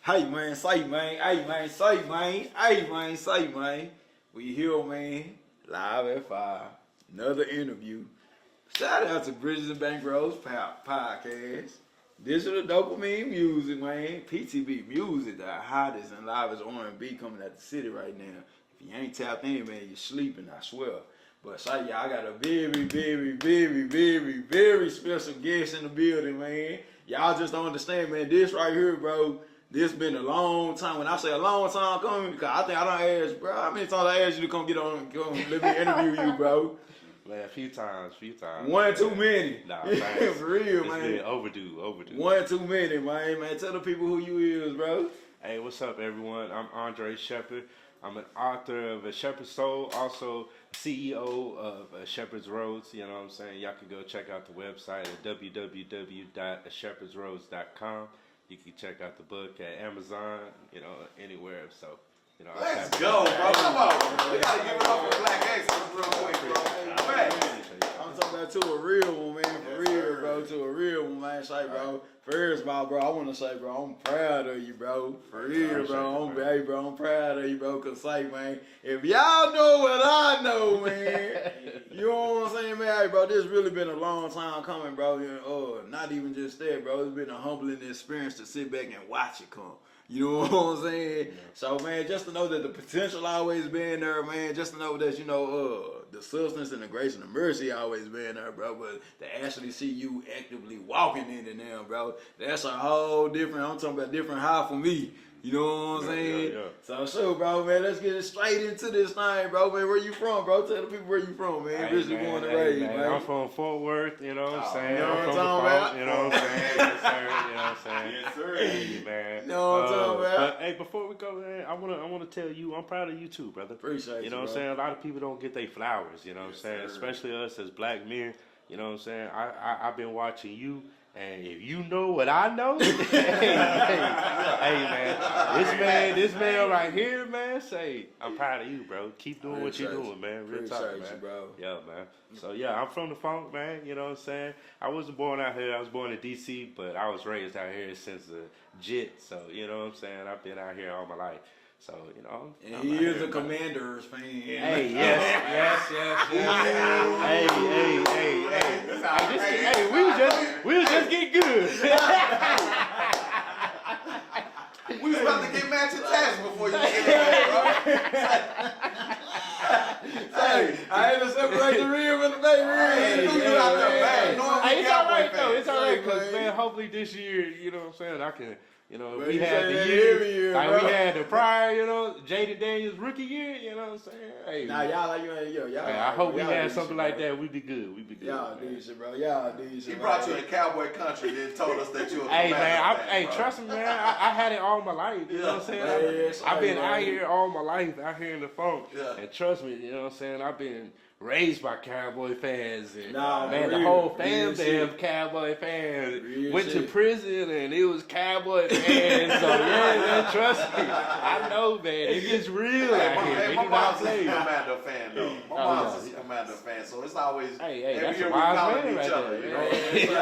Hey man, say man, hey man, say man, hey man, say man. We here man, live at 5. Another interview. Shout out to Bridges and Bankrolls podcast. This is the Dopamine music, man. PTB music, the hottest and livest R&B coming at the city right now. If you ain't tapped in, man, you're sleeping, I swear. But say y'all, I got a very special guest in the building, man. Y'all just don't understand, man. This right here, bro. This been a long time. When I say a long time coming, because I think I done asked, bro, how many times I asked you to come let me interview you, bro? Man, a few times. One too many. Nah, for real, it's man. been overdue. One too many, man. Man, tell the people who you is, bro. Hey, what's up, everyone? I'm Andre Shepherd. I'm an author of A Shepherd's Soul, also CEO of Shephard's Roads. You know what I'm saying? Y'all can go check out the website at www.shepherdsroads.com. You can check out the book at Amazon, anywhere. So, let's go, bro. Come on. We gotta give it up for Black Excellence real quick, bro. I'm talking about to a real one, man. For real, bro. To a real one, man. Say, bro. First of all, bro, I want to say, bro, I'm proud of you, bro. For real, bro. I'm proud of you, bro. Cause say, man, if y'all know what I know, man, you know what I'm saying, man? Hey, bro, this really been a long time coming, bro. Not even just that, bro. It's been a humbling experience to sit back and watch it come. You know what I'm saying? Yeah. So, man, just to know that the potential always been there, man. Just to know that, the substance and the grace and the mercy always been there, bro. But to actually see you actively walking in it now, bro, that's a whole different, I'm talking about different high for me. You know what I'm saying? Yeah. So, sure, bro, man, let's get straight into this thing, bro. Man, where you from, bro? Tell the people where you from, man. Originally born and raised, man. I'm from Fort Worth, you know what I'm saying? You know I'm what from I'm talking about? You know what I'm saying? Yes, sir. You know what I'm saying? Yes, sir. Hey, man. You know what I'm talking about? But, hey, before we go, man, I wanna tell you, I'm proud of you too, brother. Appreciate you. Know what I'm saying? A lot of people don't get their flowers, you know what I'm saying? Sir. Especially us as black men, you know what I'm saying? I've been watching you. And if you know what I know, hey, man, this man right here, man, say, I'm proud of you, bro. Keep doing what you're doing, man. Real talk, man. You, bro. Yeah, man. So, yeah, I'm from the funk, man, you know what I'm saying? I wasn't born out here. I was born in D.C., but I was raised out here since a jit. So, you know what I'm saying? I've been out here all my life. So, And he is a Commanders fan. Hey, yes. Hey, we was just getting good. We was about to get matching tats before you get in there, bro. Hey, I had to separate the real from the fake real. It's all right, though. It's all right, because, man, hopefully this year, you know what I'm saying, I can... we had the year, like we had the prior, Jaden Daniels rookie year, you know what I'm saying? Hey, nah, y'all I hope we had something like that. We'd be good. Y'all decent, bro. Y'all decent. He brought you in cowboy country, then told us that you were. Hey, man, trust me, man. I had it all my life. You know what I'm saying? I've been out here all my life, out here in the funk. Yeah. And trust me, you know what I'm saying? I've been raised by Cowboy fans, and the whole family of Cowboy fans went to prison, and it was Cowboy fans. So man, trust me, I know, man, it gets real out here. My mom's a Commando fan, though. My mom's a Commando fan, so it's always every year we wise calling man each right other. there, You know?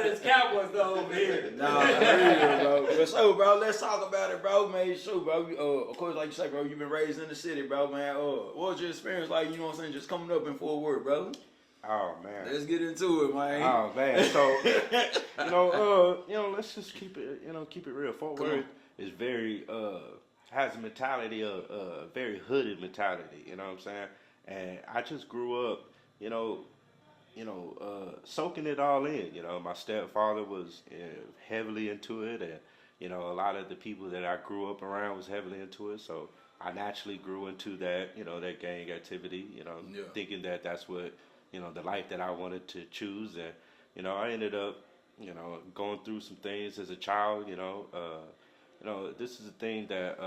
It's Cowboys though over here. Nah, real, bro. But so, bro, let's talk about it, bro, man. So, bro, of course, like you say, bro, you've been raised in the city, bro, man. What was your experience like? You know what I'm saying? Just coming up in Fort Worth, bro. Oh man. Let's get into it, man. Oh man. So let's just keep it real. Fort Worth is very has a mentality of very hooded mentality, you know what I'm saying? And I just grew up, soaking it all in. My stepfather was heavily into it, and a lot of the people that I grew up around was heavily into it, so I naturally grew into that, that gang activity, thinking that that's what, the life that I wanted to choose. And, I ended up, going through some things as a child, this is a thing that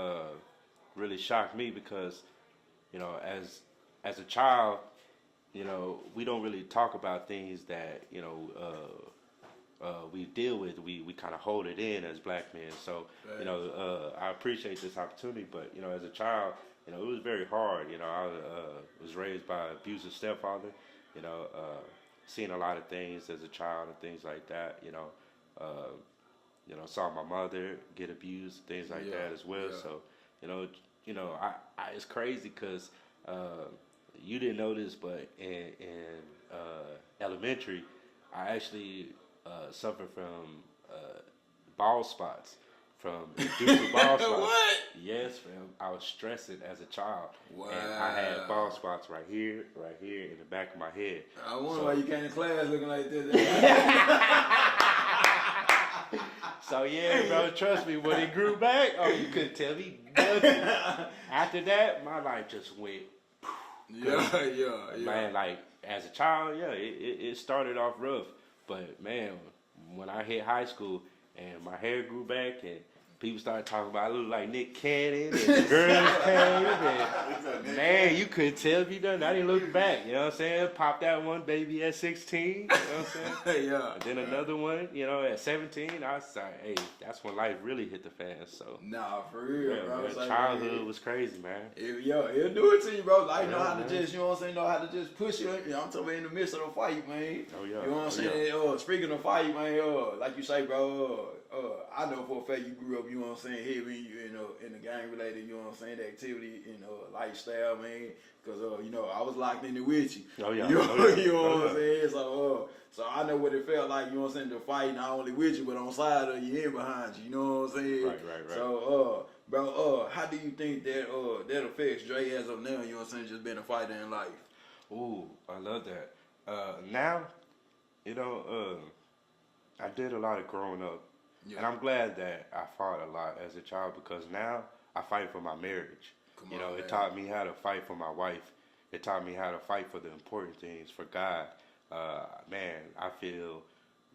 really shocked me because, as a child, we don't really talk about things that, we deal with. We kind of hold it in as black men. So, I appreciate this opportunity, but, as a child, it was very hard. I was raised by an abusive stepfather, seeing a lot of things as a child and things like that, you know, saw my mother get abused, things like Yeah, that as well. yeah. So, I it's crazy because you didn't know this, but in elementary, I actually suffered from ball spots, from inducible ball spots. What? Yes, fam. I was stressing as a child, Wow. and I had ball spots right here, in the back of my head. I wonder So- why you came to class looking like this. So yeah, bro, trust me, when it grew back, oh, you couldn't tell me nothing. After that, my life just went, yeah. man, like, as a child, yeah, it started off rough. But, man, when I hit high school and my hair grew back and people started talking about I look like Nick Cannon and the girls came and, man, you couldn't tell me nothing. I didn't look back, you know what I'm saying? Popped that one baby at 16, you know what I'm saying? Yeah. And then another one, you know, at 17, I was like, hey, that's when life really hit the fan. So, Nah, for real, yeah, bro. man, It's like, childhood was crazy, man. It'll do it to you, bro. Like, know Yeah, how to man. just, you know what I'm saying, know how to just push you. You know, I'm talking about in the midst of the fight, man. Oh, yeah. You know what I'm Oh, saying? Speaking of fight, man, like you say, bro, I know for a fact you grew up, you know what I'm saying, heavy, you know, in the gang related, you know what I'm saying, the activity, you know, lifestyle, man. Because, you know, I was locked in it with you. Oh, yeah. You know, Oh, yeah. you know Oh, what I'm yeah. saying? So I know what it felt like, you know what I'm saying, to fight not only with you, but on side of you and behind you, you know what I'm saying? Right. So, bro, how do you think that that affects Dre as of now, you know what I'm saying, just being a fighter in life? Ooh, I love that. Now, you know, I did a lot of growing up. Yeah. And I'm glad that I fought a lot as a child because now I fight for my marriage. Come You on, know, man. it taught me how to fight for my wife. It taught me how to fight for the important things, for God. Man, I feel,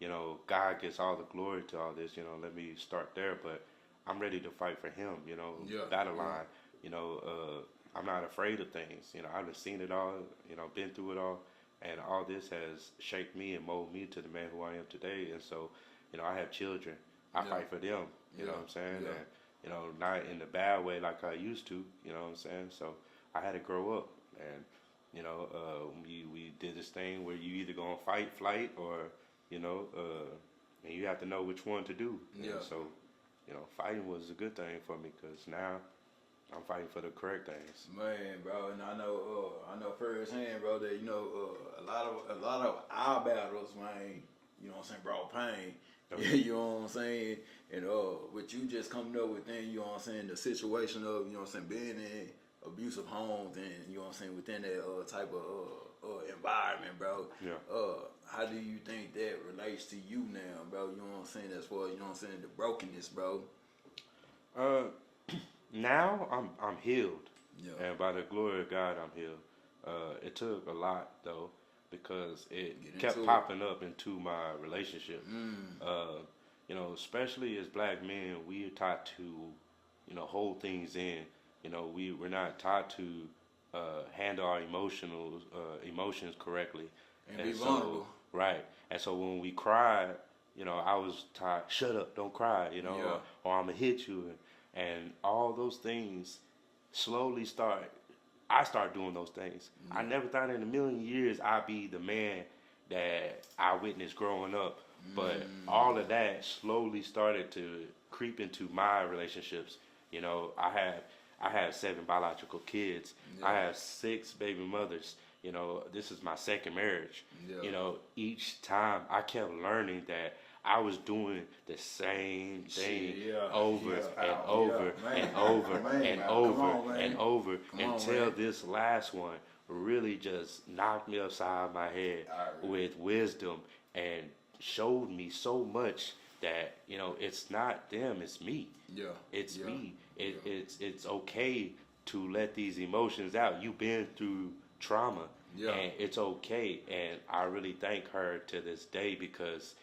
you know, God gets all the glory to all this. You know, let me start there. But I'm ready to fight for Him. You know, Yeah, battle yeah. line. You know, I'm not afraid of things. You know, I've seen it all. You know, been through it all, and all this has shaped me and molded me to the man who I am today. And so, you know, I have children. I Yeah. fight for them. You know Yeah, what I'm saying? yeah. And, you know, not in the bad way like I used to. You know what I'm saying? So I had to grow up, and you know, we did this thing where you either gonna fight, flight, or you know, and you have to know which one to do. Yeah. And so, you know, fighting was a good thing for me because now I'm fighting for the correct things. Man, bro, and I know firsthand, bro, that, you know, a lot of our battles, man, you know what I'm saying, brought pain. Okay. You know what I'm saying? And with you just coming up within, you know what I'm saying, the situation of, you know what I'm saying, being in abusive homes and, you know what I'm saying, within that type of environment, bro. Yeah. How do you think that relates to you now, bro? You know what I'm saying, as far as, you know what I'm saying, the brokenness, bro. Now I'm healed, Yeah. and by the glory of God, I'm healed. It took a lot though because it Get kept into it. popping up into my relationship. You know, especially as black men, we are taught to, you know, hold things in. You know, we're not taught to handle our emotions correctly. And be vulnerable. Right. And so when we cry, you know, I was taught, shut up, don't cry, you know, Yeah. or I'm going to hit you. And all those things slowly I start doing those things. I never thought in a million years I'd be the man that I witnessed growing up. But all of that slowly started to creep into my relationships. You know, I have 7 biological kids. Yeah. I have 6 baby mothers. You know, this is my second marriage. Yeah. You know, each time I kept learning that I was doing the same thing Shit, yeah. over Yeah. and Yeah. over Man. and over Man, and man. over Come on, man. and over Come on, until man. this last one really just knocked me upside my head with wisdom and showed me so much that, you know, it's not them, it's me. Yeah. It's Yeah. me. It's okay to let these emotions out. You've been through trauma, Yeah. and it's okay. And I really thank her to this day because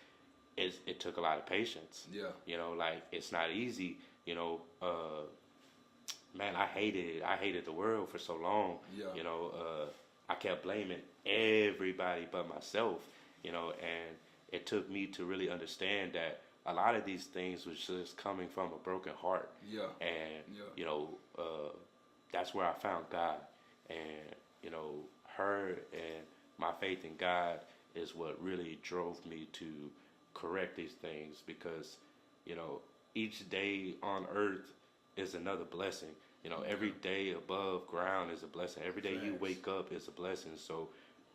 it took a lot of patience. Yeah. You know, like it's not easy. You know, man, I hated the world for so long. Yeah. You know, I kept blaming everybody but myself. You know, and it took me to really understand that a lot of these things was just coming from a broken heart. Yeah. And, Yeah. you know, that's where I found God. And, you know, her and my faith in God is what really drove me to correct these things because, you know, each day on earth is another blessing. You know, every day above ground is a blessing. Every day you Facts. wake up is a blessing. So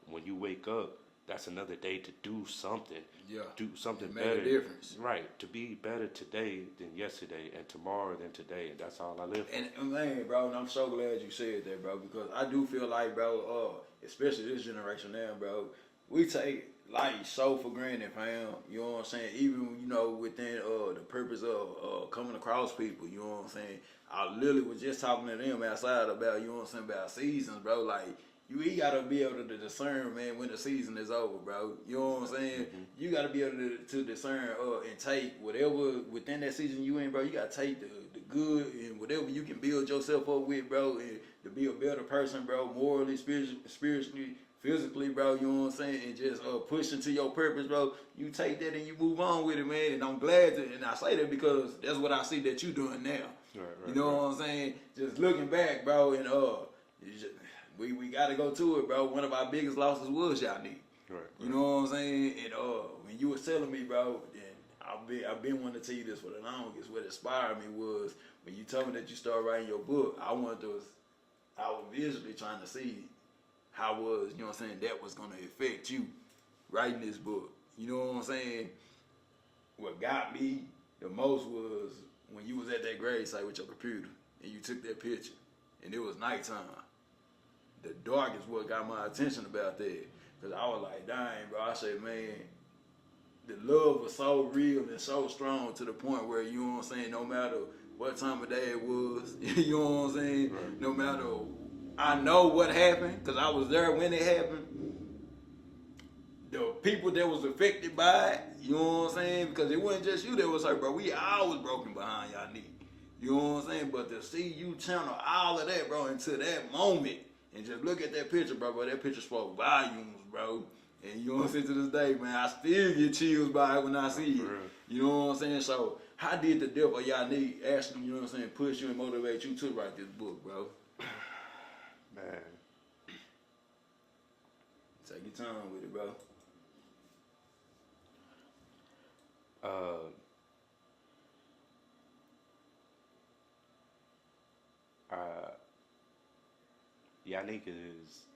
when you wake up, that's another day to do something. Yeah. Do something It make better. a difference. Right. To be better today than yesterday and tomorrow than today. And that's all I live for. And man, bro, and I'm so glad you said that, bro, because I do feel like, bro, especially this generation now, bro, we take life so for granted, fam. You know what I'm saying? Even, you know, within the purpose of coming across people, you know what I'm saying? I literally was just talking to them outside about, you know what I'm saying, about seasons, bro. Like, you gotta be able to discern, man, when the season is over, bro. You know what I'm saying? Mm-hmm. You gotta be able to discern and take whatever within that season you in, bro. You gotta take the good and whatever you can build yourself up with, bro, and to be a better person, bro, morally, spiritually, physically, bro. You know what I'm saying? And just push into your purpose, bro. You take that and you move on with it, man. And I'm glad to, and I say that because that's what I see that you doing now. Right, You know what I'm saying? Just looking back, bro, and we gotta go to it, bro. One of our biggest losses was Yannick. Right. You know what I'm saying? And when you was telling me, bro, and I've been wanting to tell you this for the longest. What inspired me was when you told me that you started writing your book. I was visually trying to see how was, you know what I'm saying, that was gonna affect you writing this book. You know what I'm saying? What got me the most was when you was at that grave site with your computer and you took that picture and it was nighttime. The dark is what got my attention about that. Cause I was like, dang, bro. I said, man, the love was so real and so strong to the point where, you know what I'm saying, no matter what time of day it was, you know what I'm saying, Right. no matter, I know what happened, cause I was there when it happened. The people that was affected by it, you know what I'm saying, because it wasn't just you that was hurt, bro. We all was broken behind y'all knee. You know what I'm saying? But to see you channel all of that, bro, into that moment, and just look at that picture, bro, that picture spoke volumes, bro. And you know what I'm saying, to this day, man, I still get chills by it when I see it. You know what I'm saying? So, how did the death of y'all need actually, you know what I'm saying, push you and motivate you to write this book, bro? Man. Take your time with it, bro. Yannick is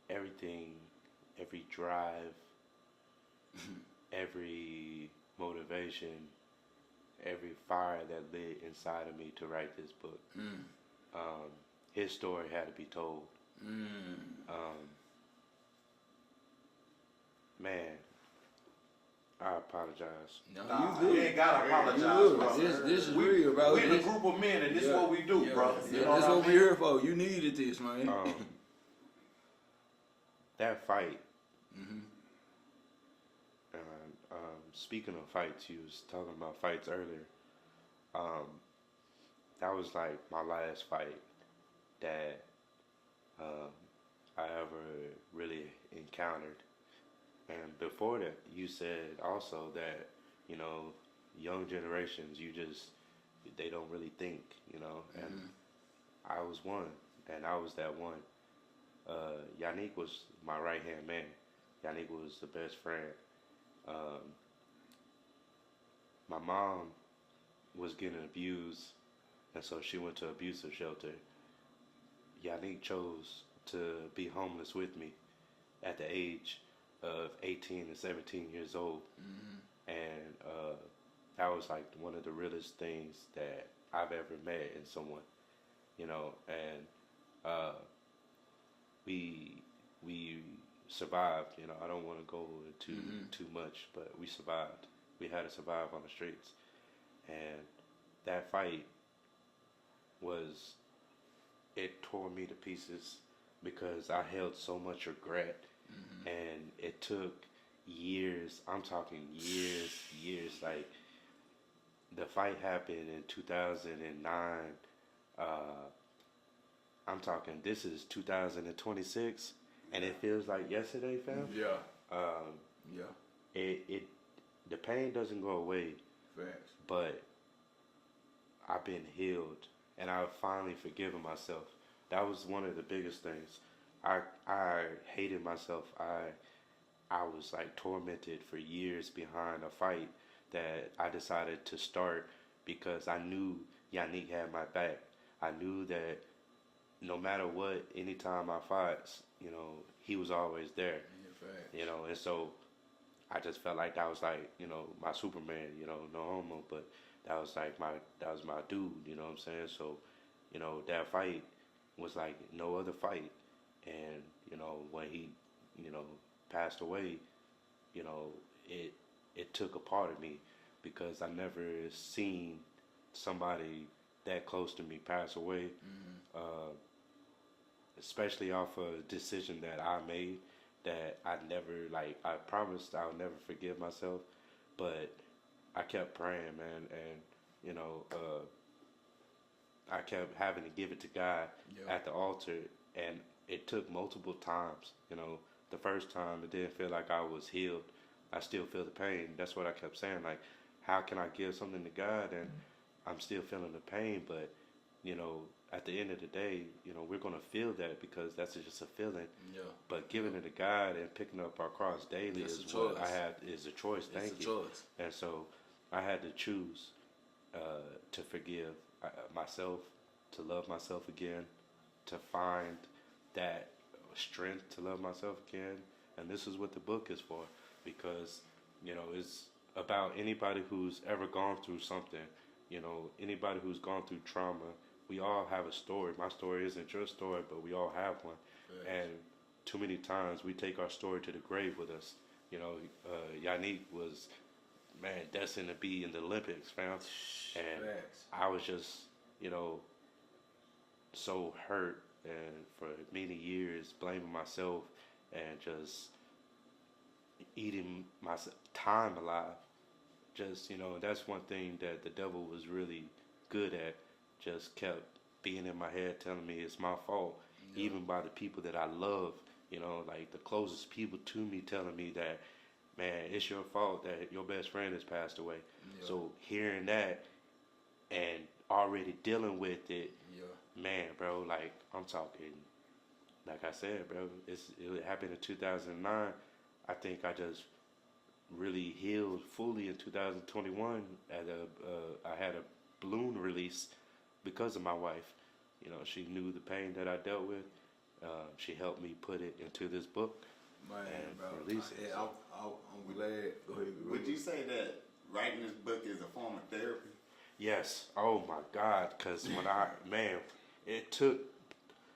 everything, every drive, every motivation, every fire that lit inside of me to write this book. His story had to be told. Man, I apologize. No, Nah, you you good. ain't gotta apologize, You bro. good. This is real, bro. We the group of men, and this is what we do, bro. You know That's what I what mean? we're here for. You needed this, man. That fight. Speaking of fights, you was talking about fights earlier. That was like my last fight that I ever really encountered. And before that, you said also that, you know, young generations, they don't really think, you know. And I was one, and I was that one. Yannick was my right-hand man. Yannick was the best friend. My mom was getting abused, and so she went to abusive shelter. Yannick chose to be homeless with me at the age of 18 and 17 years old. And that was like one of the realest things that I've ever met in someone, you know. And we survived, you know. I don't want to go into too much, but we survived. We had to survive on the streets. And that fight it tore me to pieces because I held so much regret. And it took years, I'm talking years. Like, the fight happened in 2009. I'm talking, this is 2026, and it feels like yesterday, fam. The pain doesn't go away. Facts. But I've been healed, and I've finally forgiven myself. That was one of the biggest things. I hated myself. I was like tormented for years behind a fight that I decided to start because I knew Yannick had my back. I knew that no matter what, anytime I fought, he was always there. And so I just felt like that was like, my Superman, no homo, but that was my dude, you know what I'm saying? So, that fight was like no other fight. And, when he, passed away, it took a part of me because I never seen somebody that close to me pass away, especially off a decision that I made that I promised I'll never forgive myself, but I kept praying, man, and I kept having to give it to God at the altar, and it took multiple times. The first time it didn't feel like I was healed. I still feel the pain. That's what I kept saying. Like, how can I give something to God and I'm still feeling the pain? But at the end of the day, we're gonna feel that because that's just a feeling. Yeah. But giving it to God and picking up our cross daily is what I had is a choice. Thank you. Choice. And so I had to choose to forgive myself, to love myself again, to find that strength to love myself again. And this is what the book is for, because it's about anybody who's ever gone through something, anybody who's gone through trauma. We all have a story. My story isn't your story, but we all have one. Right. And too many times we take our story to the grave with us. Yannick was, destined to be in the Olympics, fam. And I was just, so hurt and for many years blaming myself and just eating my time alive. Just, that's one thing that the devil was really good at. Just kept being in my head telling me it's my fault, even by the people that I love, like the closest people to me telling me that, man, it's your fault that your best friend has passed away. So hearing that and already dealing with it, man, bro, like I'm talking, like I said, bro, it happened in 2009. I think I just really healed fully in 2021. I had a balloon release because of my wife. She knew the pain that I dealt with. She helped me put it into this book and bro, release it. I'm glad. Go ahead. Would you say that writing this book is a form of therapy? Yes. Oh my God. Because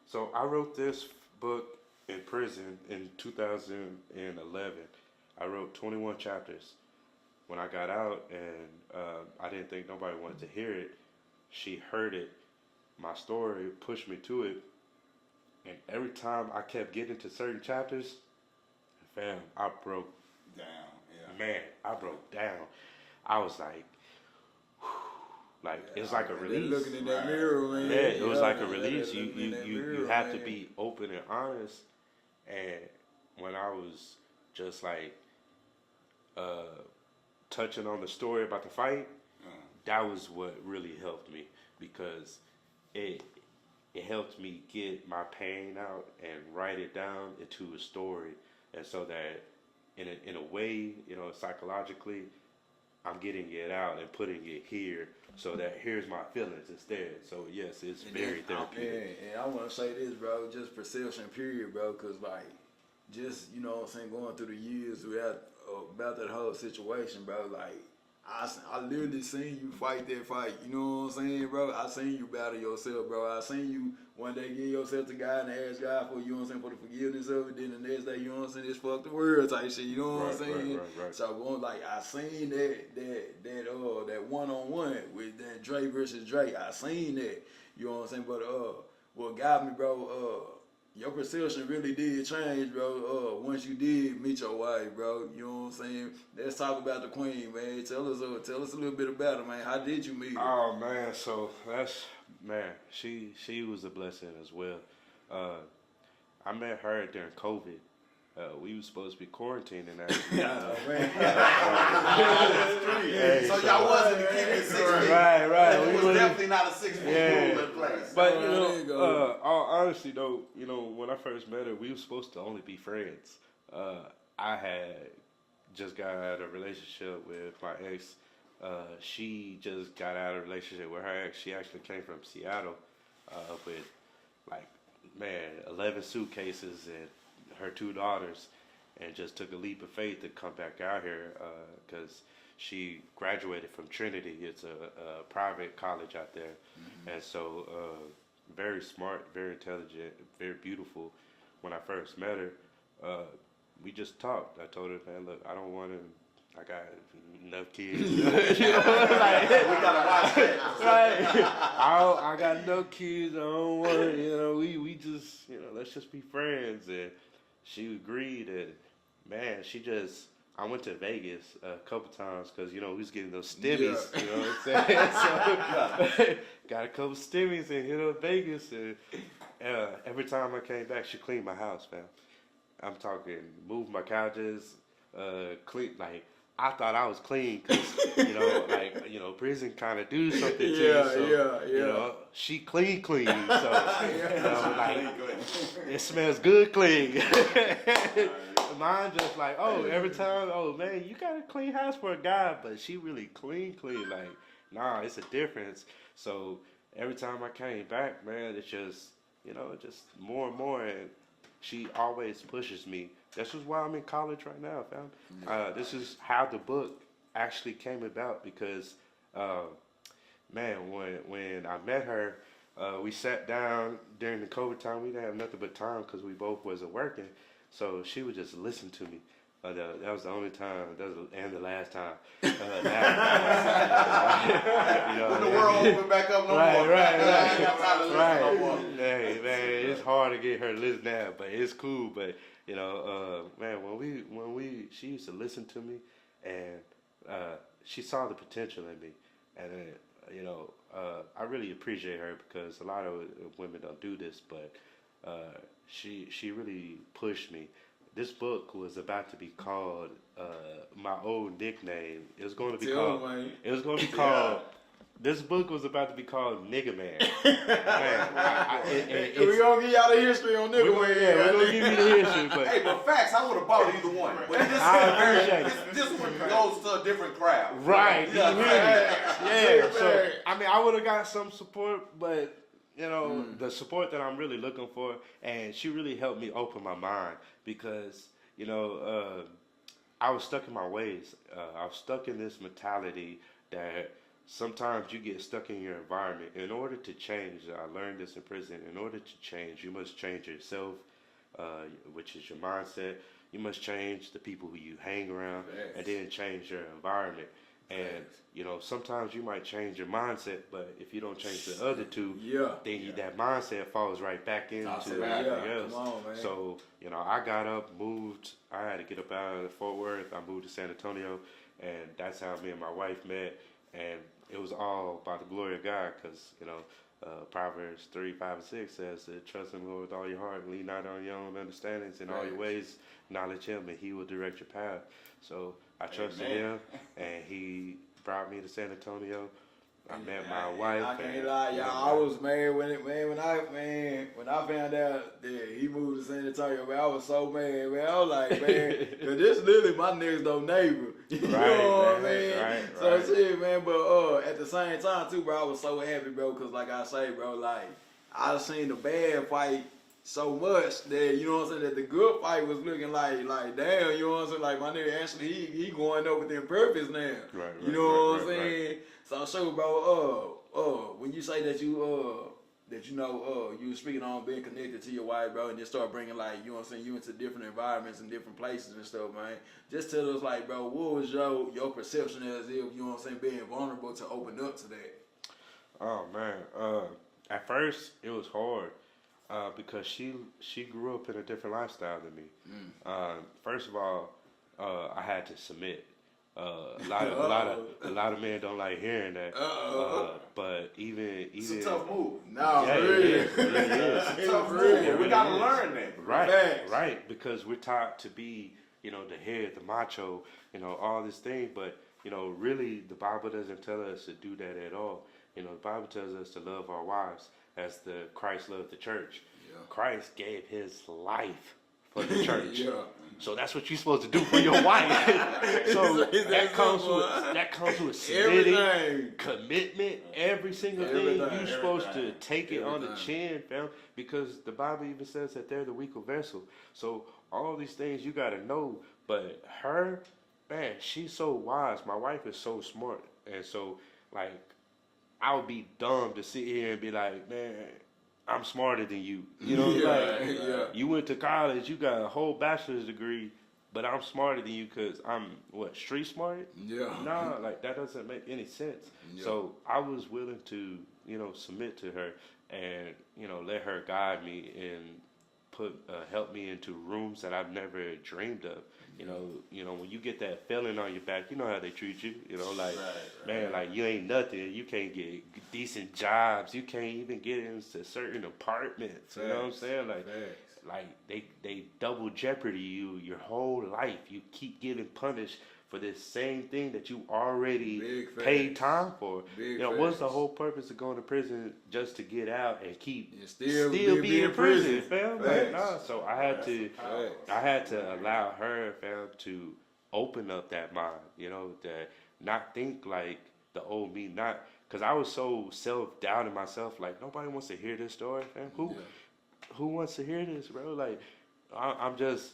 so I wrote this book in prison in 2011. I wrote 21 chapters. When I got out and I didn't think nobody wanted to hear it, she heard it. My story pushed me to it. And every time I kept getting to certain chapters, fam, I broke down. Yeah. Man, I broke down. I was like, it's like a release. Looking in that mirror, man. Yeah, it was like a release. You have to be open and honest. And when I was just like touching on the story about the fight, that was what really helped me, because it helped me get my pain out and write it down into a story, and so that in a way, psychologically, I'm getting it out and putting it here, so that here's my feelings instead. So yes, it's very therapeutic. And I want to say this, bro, just perception, period, bro, because just going through the years about that whole situation, bro, I literally seen you fight that fight, you know what I'm saying, bro? I seen you battle yourself, bro. I seen you one day give yourself to God and ask God for, you know what I'm saying, for the forgiveness of it. Then the next day, you know what I'm saying, it's fuck the world type shit, you know what I'm saying? Right. So I seen that one-on-one with that Dre versus Dre. I seen that, you know what I'm saying? But what got me, bro, your perception really did change, bro, once you did meet your wife, bro. You know what I'm saying? Let's talk about the queen, man. Tell us a little bit about her, man. How did you meet her? Oh, man, so she was a blessing as well. I met her during COVID. We were supposed to be quarantining actually. So y'all wasn't keeping 6 feet. Right. It was definitely not a 6 foot rule in place. But all honesty though, when I first met her, we were supposed to only be friends. I had just got out of a relationship with my ex. She just got out of a relationship with her ex. She actually came from Seattle with like, man, 11 suitcases and her 2 daughters, and just took a leap of faith to come back out here because she graduated from Trinity. It's a private college out there. And so very smart, very intelligent, very beautiful. When I first met her, we just talked. I told her, man, look, I don't want to. I got enough kids. You know, like, We gotta watch that. right. I got enough kids. I don't want. We just, let's just be friends. And she agreed. And man, I went to Vegas a couple times because we was getting those stimmies. Yeah. You know what I'm saying? So got a couple stimmies and hit up Vegas. And every time I came back, she cleaned my house, man. I'm talking, moved my couches, clean. Like, I thought I was clean because prison kind of do something to you. So, she clean. So it smells good clean. Mine just like, every time, man, you got a clean house for a guy, but she really clean. Like, nah, it's a difference. So every time I came back, man, it's just, just more and more, and she always pushes me. This is why I'm in college right now, fam. This is how the book actually came about because, man, when I met her, we sat down during the COVID time. We didn't have nothing but time because we both wasn't working. So she would just listen to me. That was the only time, and the last time. When the world opened back up no more. Right. Hey, man, it's hard to get her to listen now, but it's cool. But man, when she used to listen to me, and she saw the potential in me, and I really appreciate her because a lot of women don't do this, but she really pushed me. This book was about to be called my old nickname. It was going to be called. This book was about to be called Nigga Man. We're going to give y'all the history on Nigga Man. We're going to give you the history. But hey, but facts, I would have bought either one. But this one goes to a different crowd. Right. Yeah. So, I would have got some support, but the support that I'm really looking for, and she really helped me open my mind because, I was stuck in my ways. I was stuck in this mentality that sometimes you get stuck in your environment. In order to change, I learned this in prison, in order to change, you must change yourself, which is your mindset. You must change the people who you hang around, and then change your environment. And, sometimes you might change your mindset, but if you don't change the other two, then that mindset falls right back into everything else. Come on, man. So, I got up, moved. I had to get up out of Fort Worth. I moved to San Antonio, and that's how me and my wife met. And it was all by the glory of God because, Proverbs 3, 5, and 6 says to trust in the Lord with all your heart and lean not on your own understandings. In all your ways, acknowledge Him, and He will direct your path. So I trusted Him, and He brought me to San Antonio. I met my wife. I can't lie, y'all. I was mad when I found out that he moved to San Antonio. Man, I was so mad. Man, I was like, man, cause this literally my next door neighbor. You know what I mean? Right. So shit, man. But at the same time too, bro, I was so happy, bro, cause like I say, bro, like I seen the bad fight so much that that the good fight was looking like damn, you know what I'm saying? Like my nigga actually he going up within purpose now. Right. You know what I'm saying? So sure, bro, when you say that you were speaking on being connected to your wife, bro, and just start bringing you into different environments and different places and stuff, man. Just tell us bro, what was your perception as if, being vulnerable to open up to that? Oh man, at first it was hard. Because she grew up in a different lifestyle than me. First of all, I had to submit. A lot of men don't like hearing that. But even it's a tough move. No, yeah, really. It is. It's a tough move. We gotta learn that. Right. Because we're taught to be, the head, the macho, all this thing. But really, the Bible doesn't tell us to do that at all. The Bible tells us to love our wives as Christ loved the church. Yeah. Christ gave His life for the church. So that's what you're supposed to do for your wife. So that comes with submitting, Everything. commitment, every single thing. You're supposed to take it on the chin, fam, because the Bible even says that they're the weaker vessel. So all these things you gotta know. But her, man, she's so wise. My wife is so smart, and so like I would be dumb to sit here and be like, man, I'm smarter than you. You know, you went to college, you got a whole bachelor's degree, but I'm smarter than you because I'm street smart? Yeah. Nah, like that doesn't make any sense. Yeah. So I was willing to, submit to her and, let her guide me and help me into rooms that I've never dreamed of. When you get that feeling on your back, you know how they treat you. Man, like you ain't nothing. You can't get decent jobs. You can't even get into certain apartments. You know what I'm saying? Like they double jeopardy you your whole life. You keep getting punished for this same thing that you already paid time for. What's the whole purpose of going to prison just to get out and keep still be in prison, fam? Like, nah. So I had to allow her, fam, to open up that mind, that not think like the old me, not because I was so self-doubting myself, like nobody wants to hear this story, fam. Who wants to hear this, bro? Like I'm just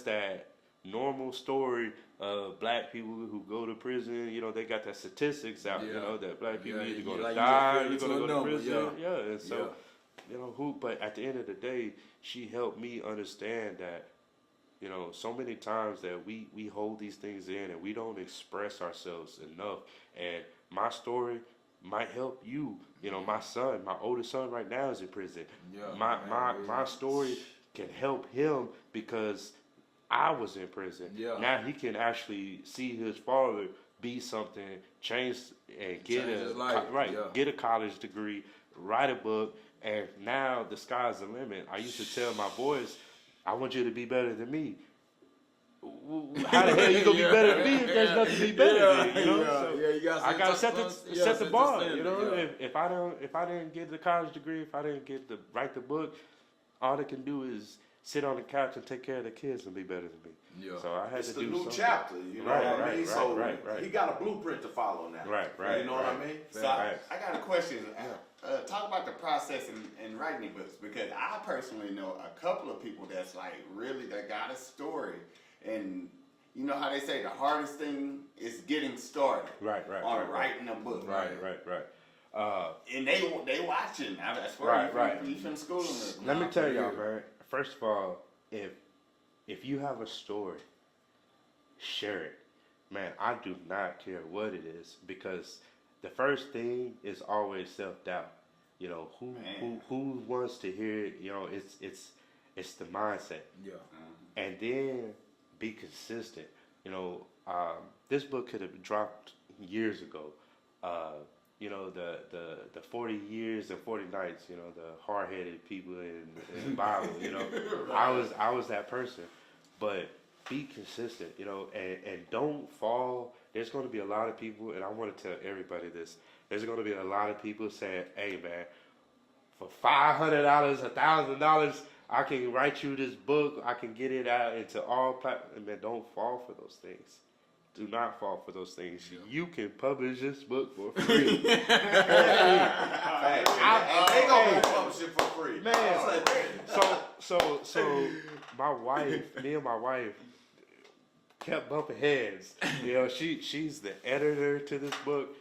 that normal story of black people who go to prison. They got that statistics out, that black people either going to die, you're going to go to prison. And so, but at the end of the day, she helped me understand that, so many times that we hold these things in and we don't express ourselves enough. And my story might help you. My oldest son right now is in prison. My story can help him because I was in prison. Now he can actually see his father be something, change and get get a college degree, write a book, and now the sky's the limit. I used to tell my boys, I want you to be better than me. How the hell you gonna be better than me if there's nothing to be better than? I gotta set the bar. If I didn't get the college degree, if I didn't get to write the book, all they can do is sit on the couch and take care of the kids and be better than me. So I had to do something. It's the new chapter, you know what I mean? So he got a blueprint to follow now. Right. You know what I mean? So I got a question. Talk about the process in writing the books, because I personally know a couple of people that's like really that got a story, and you know how they say the hardest thing is getting started. Writing a book. And they watching. That's why you from school. Let me tell y'all, man. First of all, if you have a story, share it. Man, I do not care what it is, because the first thing is always self-doubt. Who wants to hear it? It's the mindset. And then be consistent. This book could have dropped years ago. The 40 years and 40 nights, the hard-headed people in the Bible, I was that person. But be consistent, and don't fall. There's going to be a lot of people, and I want to tell everybody this. There's going to be a lot of people saying, hey, man, for $500, $1,000, I can write you this book. I can get it out into all platforms. Man, don't fall for those things. Do not fall for those things. You can publish this book for free. They gonna publish it for free, man. So me and my wife kept bumping heads. She's the editor to this book.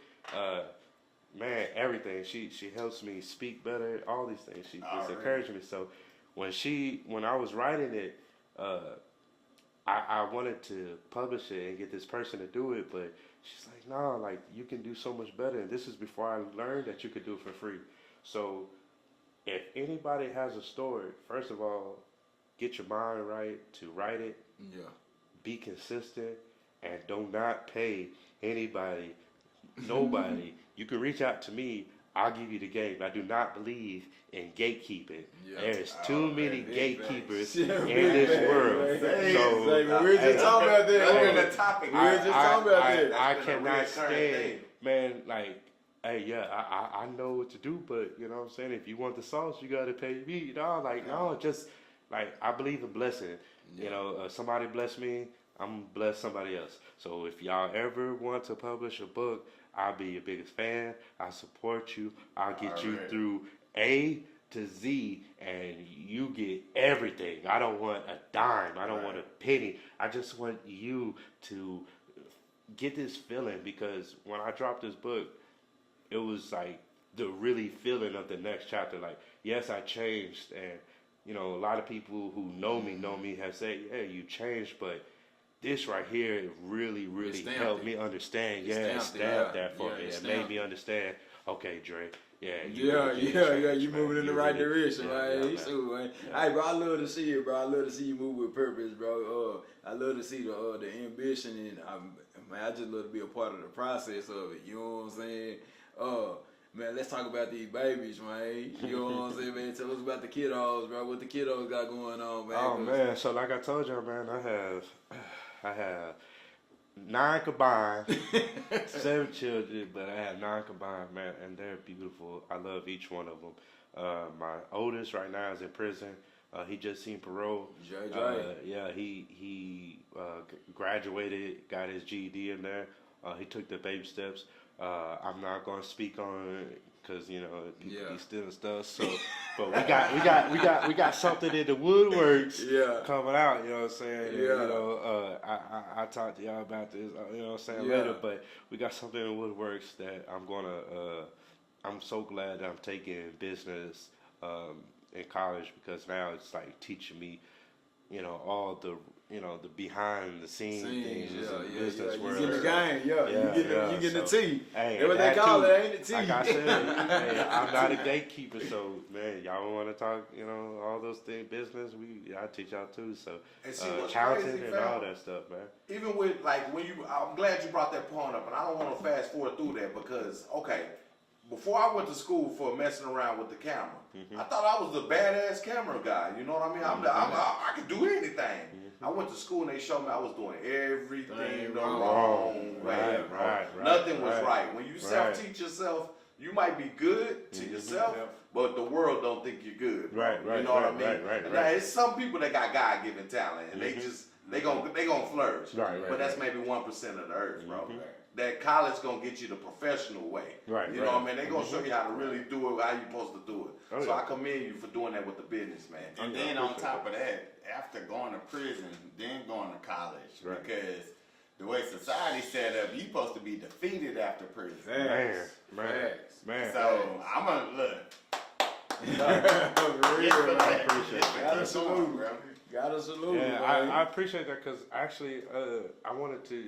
Man, everything. She helps me speak better. All these things. She's encouraging me. So when I was writing it, I wanted to publish it and get this person to do it, but she's like, no, like you can do so much better. And this is before I learned that you could do it for free. So if anybody has a story, first of all, get your mind right to write it. Be consistent, and do not pay anybody, nobody. You can reach out to me. I'll give you the game. I do not believe in gatekeeping. There's too many gatekeepers in this world. We were just talking about that. I cannot stand, man, like, hey, I know what to do, but, you know what I'm saying? If you want the sauce, you got to pay me. No, just, like, I believe in blessing. You know, somebody bless me, I'm bless somebody else. So if y'all ever want to publish a book, I'll be your biggest fan. I'll support you. I'll get you through A to Z, and you get everything. I don't want a dime. I don't want a penny. I just want you to get this feeling, because when I dropped this book, it was like the really feeling of the next chapter. Like, yes, I changed, and you know, a lot of people who know me have said, yeah, you changed, but this right here really, really helped me understand. Stamped that for me. It made me understand, okay, Dre, you moving in the right direction, man. Hey, bro, I love to see it, bro. I love to see you move with purpose, bro. I love to see the ambition, and I just love to be a part of the process of it. You know what I'm saying? Man, let's talk about these babies, man. You know what I'm saying, man? Tell us about the kiddos, bro. What the kiddos got going on, man? Oh man, so like I told you, man, I have 9 combined, 7 children, but I have 9 combined, man, and they're beautiful. I love each one of them. My oldest right now is in prison. He just seen parole. He graduated, got his GED in there. He took the baby steps. I'm not gonna speak on it because you know people be stealing stuff. So, but we got something in the woodworks coming out. You know what I'm saying? Yeah. You know, I talked to y'all about this. You know what I'm saying later. But we got something in the woodworks that I'm gonna. I'm so glad that I'm taking business in college, because now it's like teaching me, you know, all the, you know, the behind the scenes things in the business world. You get the game, you get the tea. Hey, that's what they call it, ain't it? Tea. Like I said, hey, I'm not a gatekeeper, so man, y'all want to talk, you know, all those things, business. I teach y'all too. So accounting and all that stuff, man. Even with like I'm glad you brought that point up, and I don't want to fast forward through that because before I went to school for messing around with the camera, I thought I was the badass camera guy. You know what I mean? I could do anything. I went to school and they showed me I was doing everything the wrong way. Nothing was right. When you self-teach yourself, you might be good to yourself, but the world don't think you're good. You know what I mean? Now, it's some people that got God-given talent, and they gonna flourish. But that's maybe 1% of the earth, bro. That college gonna get you the professional way. You know what I mean? They gonna show you how to really do it, how you supposed to do it. So I commend you for doing that with the business, man. And then on top of that, after going to prison, then going to college, because the way society set up, you supposed to be defeated after prison. Man. So I'm gonna look. I appreciate it. Gotta salute, bro. Gotta salute. Yeah, I appreciate that, because actually, I went to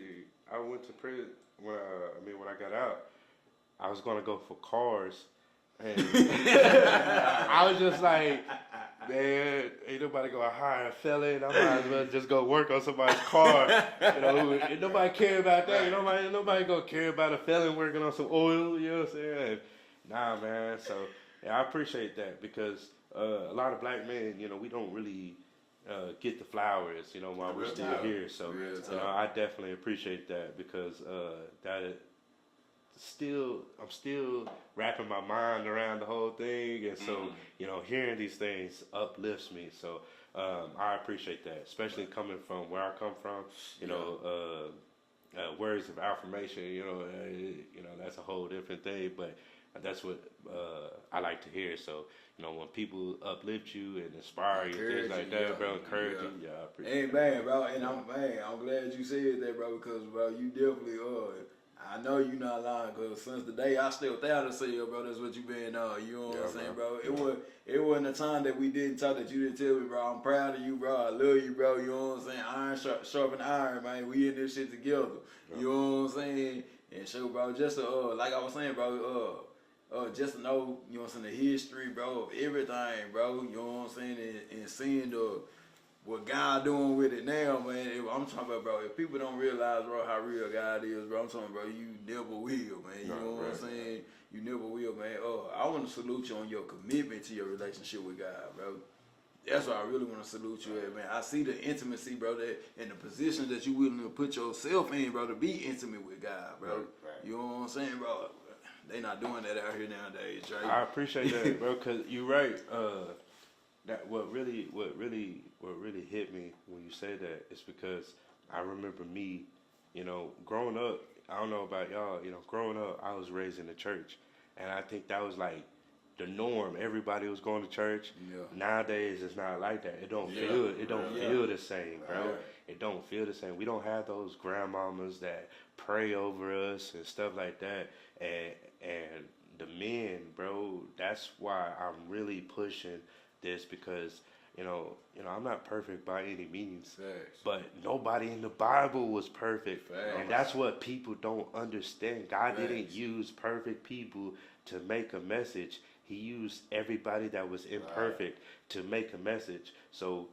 prison when I got out. I was gonna go for cars, and I was just like, man, ain't nobody gonna hire a felon. I might as well just go work on somebody's car. You know, ain't nobody care about that. Nobody gonna care about a felon working on some oil. You know what I'm saying? Nah, man. So yeah, I appreciate that, because a lot of black men, you know, we don't really get the flowers, you know, while we're still here. So you know, I definitely appreciate that, because I'm still wrapping my mind around the whole thing, and so you know, hearing these things uplifts me. So I appreciate that, especially coming from where I come from. You know, words of affirmation. You know, that's a whole different thing, but that's what I like to hear. So you know, when people uplift you and inspire you, things like that, bro, encourage you. I appreciate it. Man, bro, and I'm glad you said that, bro, because bro, you definitely I know you not lying, because since the day I stepped out of cell, bro, that's what you been on. You know what I'm saying, bro? It wasn't a time that we didn't talk, that you didn't tell me, bro, I'm proud of you, bro. I love you, bro. You know what I'm saying? Iron sharpen iron, man. We in this shit together. You know what I'm saying? And so, bro, just like I was saying, bro, just to know, you know what I'm saying, the history, bro, of everything, bro. You know what I'm saying? And seeing what God doing with it now, man. I'm talking about, bro, if people don't realize, bro, how real God is, bro, I'm talking, bro, you never will, man. You know what I'm saying? You never will, man. I want to salute you on your commitment to your relationship with God, bro. That's what I really want to salute you at, man. I see the intimacy, bro, that in the position that you willing to put yourself in, bro, to be intimate with God, bro. You know what I'm saying, bro? They not doing that out here nowadays, right? I appreciate that, bro, because you're right. that what really hit me when you say that is because I remember me, growing up. I don't know about y'all, growing up, I was raised in the church, and I think that was like the norm. Everybody was going to church. Yeah. Nowadays, it's not like that. It don't feel the same, bro. It don't feel the same. We don't have those grandmamas that pray over us and stuff like that, and the men, bro. That's why I'm really pushing this because I'm not perfect by any means. Facts. But nobody in the Bible was perfect. Facts. And that's what people don't understand. God Facts. didn't use perfect people to make a message. He used everybody that was imperfect to make a message. So,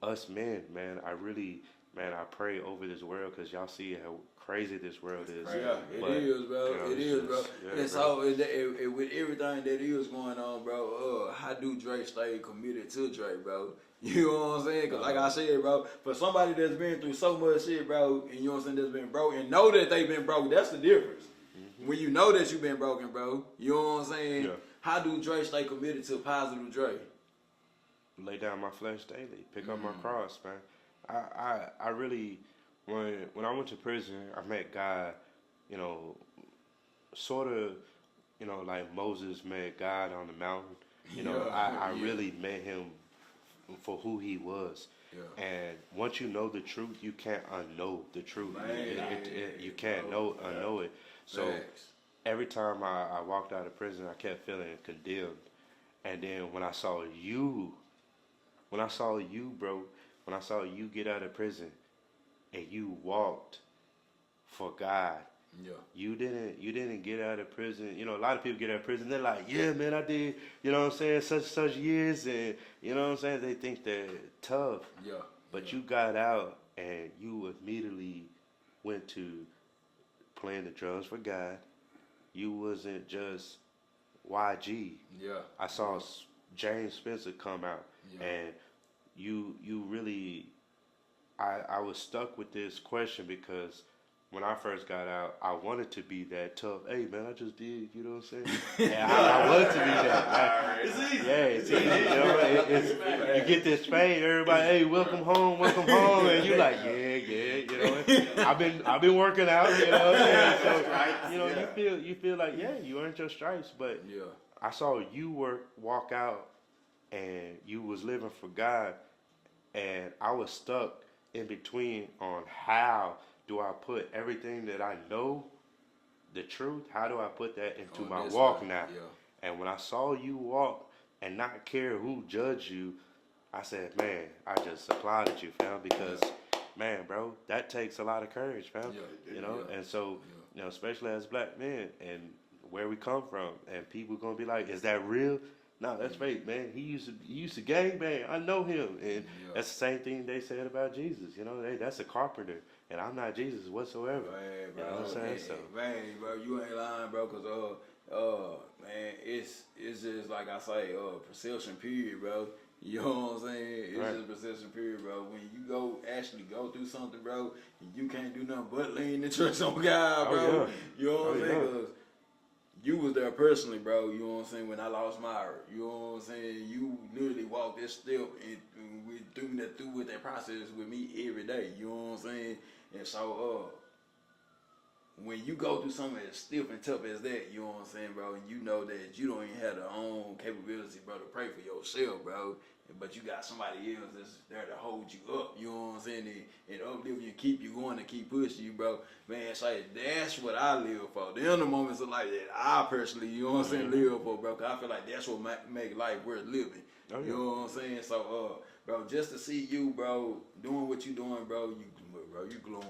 us men, man, I pray over this world because y'all see how crazy this world is. Yeah, it is, bro. It is, bro. And so, with everything that is going on, bro, how do Dre stay committed to Dre, bro? You know what I'm saying? Because, like I said, bro, for somebody that's been through so much shit, bro, and you know what I'm saying, that's been broke, and know that they've been broke, that's the difference. Mm-hmm. When you know that you've been broken, bro, you know what I'm saying? Yeah. How do Dre stay committed to positive Dre? Lay down my flesh daily. Pick up my cross, man. I really, when I went to prison, I met God, sort of, like Moses met God on the mountain. I really met him for who he was. Yeah. And once you know the truth, you can't unknow the truth. You can't unknow it. So every time I walked out of prison, I kept feeling condemned. And then when I saw you, bro, when I saw you get out of prison and you walked for God, you didn't get out of prison. A lot of people get out of prison, they're like, yeah, man, I did, such years, and they think they're tough. Yeah. But you got out and you immediately went to playing the drums for God. You wasn't just YG. Yeah. I saw James Spencer come out, and you really, I was stuck with this question because when I first got out, I wanted to be that tough. Hey, man, I just did, you know what I'm saying? And I wanted to be that. It's easy. Yeah, it's easy. You get this fame, everybody, hey, welcome home, and you like, I've been working out, you know what I'm saying? So, you feel like, you earned your stripes, but I saw you walk out, and you was living for God, and I was stuck in between on how do I put everything that I know, the truth, how do I put that into my walk now? Yeah. And when I saw you walk and not care who judged you, I said, man, I just applauded you, fam, because, man, bro, that takes a lot of courage, fam. And so, especially as black men and where we come from, and people gonna be like, is that real? No, that's fake, man. He used to gang bang. I know him, and that's the same thing they said about Jesus. That's a carpenter, and I'm not Jesus whatsoever. Man, bro, you know what I'm saying? Man, bro, you ain't lying, bro, cause man, it's just like I say, perception period, bro. You know what I'm saying? It's just perception period, bro. When you actually go through something, bro, you can't do nothing but lean the trust on God, bro. Oh, yeah. You know what I'm saying? Cause you was there personally, bro. You know what I'm saying? When I lost Myra, you know what I'm saying? You literally walked that step and we through with that process with me every day. You know what I'm saying? And so, when you go through something as stiff and tough as that, you know what I'm saying, bro, and you know that you don't even have the own capability, bro, to pray for yourself, bro, but you got somebody else that's there to hold you up, you know what I'm saying, and uplift you and keep you going and keep pushing you, bro. Man, it's like, that's what I live for. There are the moments of life that I personally, you know what I'm saying, live for, bro, because I feel like that's what make life worth living. Oh, yeah. You know what I'm saying? So, bro, just to see you, bro, doing what you doing, bro, you glowing.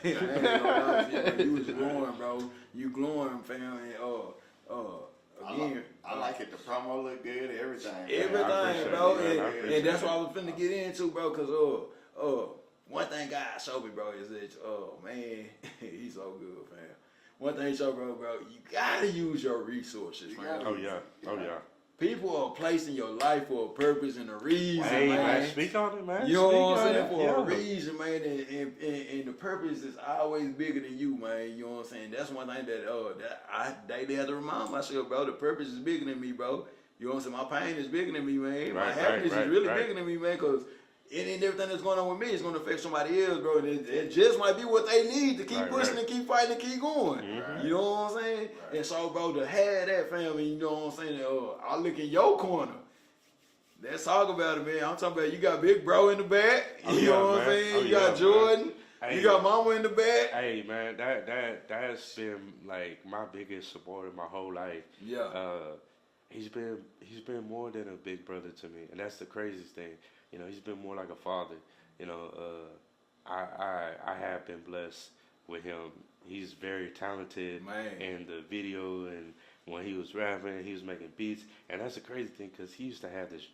You was glowing, bro. You glowing, fam. And again, I like it. The promo look good. Everything, bro. And that's what I was finna get into, bro. Cause one thing God showed me, bro, is that man, he's so good, fam. One thing he showed, bro, you gotta use your resources, man. Oh yeah. People are placed in your life for a purpose and a reason, man. Speak on it, man. You know what I'm saying? For a reason, man. And the purpose is always bigger than you, man. You know what I'm saying? That's one thing that I daily have to remind myself, bro. The purpose is bigger than me, bro. You know what I'm saying? My pain is bigger than me, man. My Right, happiness right, is really right. bigger than me, man, because it ain't everything that's going on with me is going to affect somebody else, bro. And it just might be what they need to keep Right, pushing right. and keep fighting and keep going. Right. You know what I'm saying? Right. And so, bro, to have that family, you know what I'm saying? I look in your corner. Let's talk about it, man. I'm talking about you got big bro in the back. Oh, You yeah, know what I'm man. saying? Oh, You yeah, got man. Jordan. Hey. You got mama in the back. Hey man, that's been like my biggest supporter my whole life. Yeah. He's been more than a big brother to me, and that's the craziest thing. You know, he's been more like a father. You know, I have been blessed with him. He's very talented Man. in the video, and when he was rapping, he was making beats, and that's the crazy thing because he used to have this.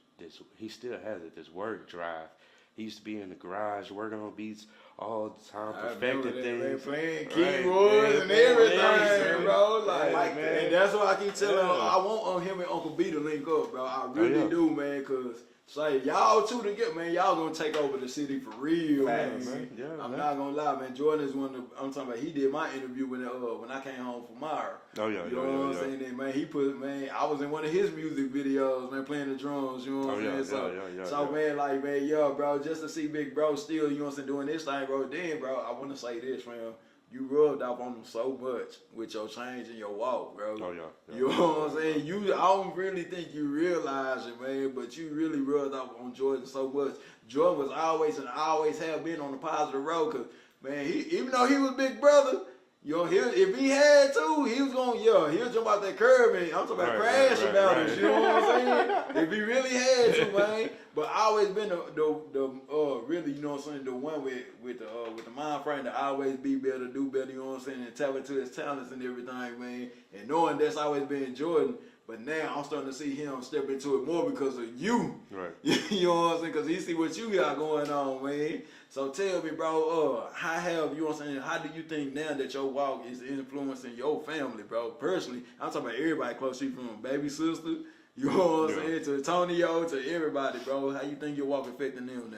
He still has it. This work drive. He used to be in the garage working on beats all the time, perfecting things. Playing Right, keyboards yeah, and man, everything, man. bro. Like, Like man. that. And that's why I keep telling Yeah. I want him and Uncle B to link up, bro. I really yeah. do, man, because say y'all two together, man, y'all gonna take over the city for real, man. Facts. Man, yeah, I'm man. not gonna lie, man. Jordan is one of the, I'm talking about, he did my interview when I came home from Myra. Oh yeah, You know what I'm saying? And, man, he put, man, I was in one of his music videos, man, playing the drums, you know what I'm saying? So, man, like, man, yo, bro, just to see big bro still, you know what I'm saying, doing this thing, bro, then, bro, I want to say this, man, you rubbed off on him so much with your change in your walk, bro. Oh yeah. You know what I'm saying? I don't really think you realize it, man, but you really rubbed off on Jordan so much. Jordan was always and always have been on the positive road, cause, man, even though he was big brother, you know, if he had to, he was gonna, he'll jump out that curb and I'm talking about crashing about it. You know what I'm saying? If he really had to, man. But I always been the really, you know what I'm saying, the one with the mind frame to always be better, do better. You know what I'm saying, and tap into his talents and everything, man. And knowing that's always been Jordan. But now I'm starting to see him step into it more because of you. Right. You know what I'm saying? Because he see what you got going on, man. So tell me, bro, you know what I'm saying, how do you think now that your walk is influencing your family, bro? Personally, I'm talking about everybody close to you, from baby sister, you know what I'm saying, to Tonio, to everybody, bro. How you think your walk affecting them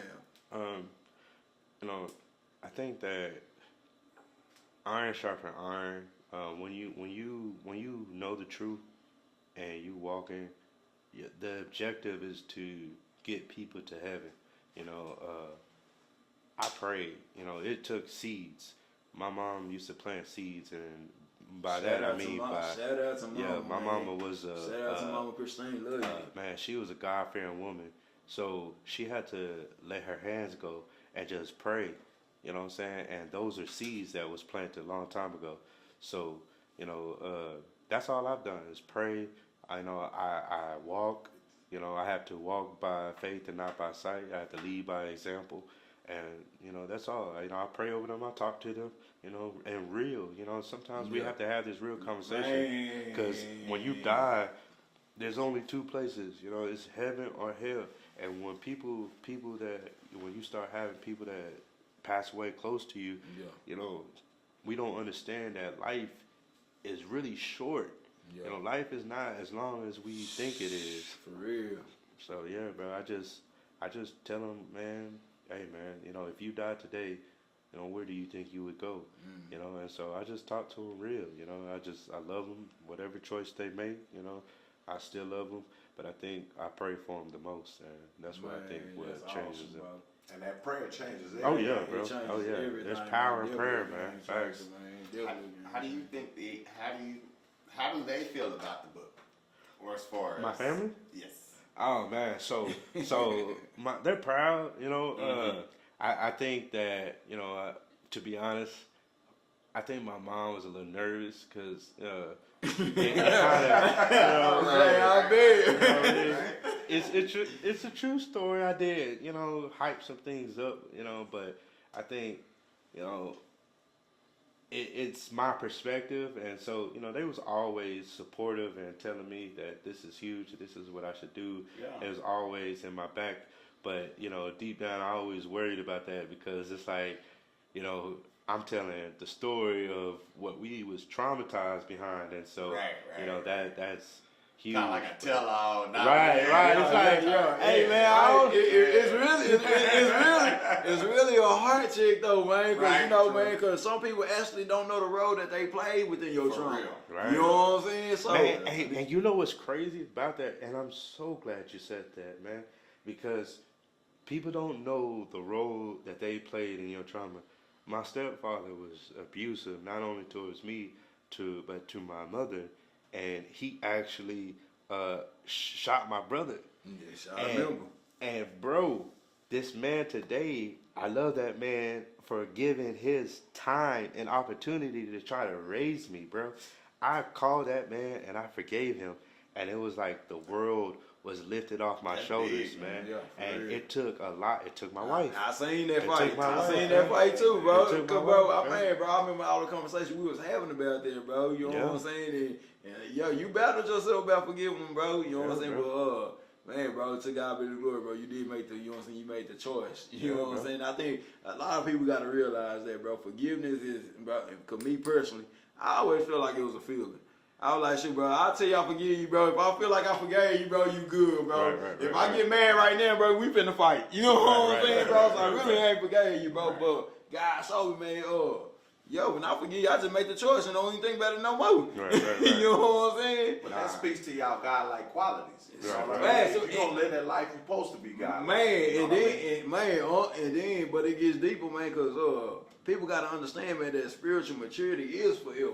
now? You know, I think that iron sharpen iron. When you know the truth and you walking, the objective is to get people to heaven. You know, I prayed. You know, it took seeds. My mom used to plant seeds, and by that I mean shout out to mama. my mama was shout out to Mama Christine. Love you. man. She was a God-fearing woman, so she had to let her hands go and just pray. You know what I'm saying? And those are seeds that was planted a long time ago. So, you know, that's all I've done is pray. I know I walk. You know, I have to walk by faith and not by sight. I have to lead by example. And, you know, that's all. You know, I pray over them. I talk to them, you know, and real. You know, sometimes we have to have this real conversation. Because when you die, there's only two places. You know, it's heaven or hell. And when when you start having people that pass away close to you, you know, we don't understand that life is really short. You know, life is not as long as we think it is. For real. So yeah, bro, I just tell them, man, hey man, you know, if you died today, you know, where do you think you would go? You know, and so I just talk to them real. You know, I love them, whatever choice they make. You know, I still love them, but I think I pray for them the most, and that's what I think what changes them. And that prayer changes everything. Oh yeah, bro. It changes Oh yeah. everything, There's power man. in prayer, Definitely, man. man. Facts. How do you think how do they feel about the book? Or as far as My family? Yes. Oh man, so they're proud. You know, I think that, you know, to be honest, I think my mom was a little nervous because it's a true story. I did, you know, hype some things up, you know, but I think, you know, it's my perspective, and so, you know, they was always supportive and telling me that this is huge, this is what I should do. Yeah. It was always in my back, but, you know, deep down I always worried about that because it's like, you know, I'm telling the story of what we was traumatized behind, and so Right, you know, that's huge. Kind of like a tell-all. Right. It's like, hey man, I don't. It's really a heart check though, man. Cause Right, you know, true. man, cause some people actually don't know the role that they played within your For trauma. real. Right. You know what I'm saying? So, Man, hey, and you know what's crazy about that? And I'm so glad you said that, man, because people don't know the role that they played in your trauma. My stepfather was abusive, not only towards me, but to my mother, and he actually shot my brother. yes, I remember. And bro, this man today, I love that man for giving his time and opportunity to try to raise me, bro. I called that man and I forgave him, and it was like the world was lifted off my That's shoulders, big, man. yeah, for And real. it took a lot. It took my wife. I seen that It fight. took my I wife, seen man. that fight too, bro. It took my Cause, bro, wife, I man. man, bro, I remember all the conversation we was having about that, bro. You know Yeah. what I'm saying? And yo, you battled yourself about forgiving him, bro. You know what I'm Yeah, saying? But man, bro, to God be the glory, bro. You did make the, you know what I'm saying? You made the choice. You Yeah, know what I'm bro. saying? I think a lot of people got to realize that, bro. Forgiveness is, bro. Cause me personally, I always felt like it was a feeling. I was like, shit, bro, I'll tell you I forgive you, bro. If I feel like I forgave you, bro, you good, bro. Right, if right, I get mad right now, bro, we finna fight. You know what I'm saying, bro? So I really ain't forgave you, bro. But God showed me, man, yo, when I forgive you, I just make the choice and don't even think about it no more. Right. You know what I'm saying? But that speaks to y'all God-like qualities. You know what I Man, mean? so If you don't live that life, you're supposed to be God. Man, and then, but it gets deeper, man, because people got to understand, man, that spiritual maturity is forever.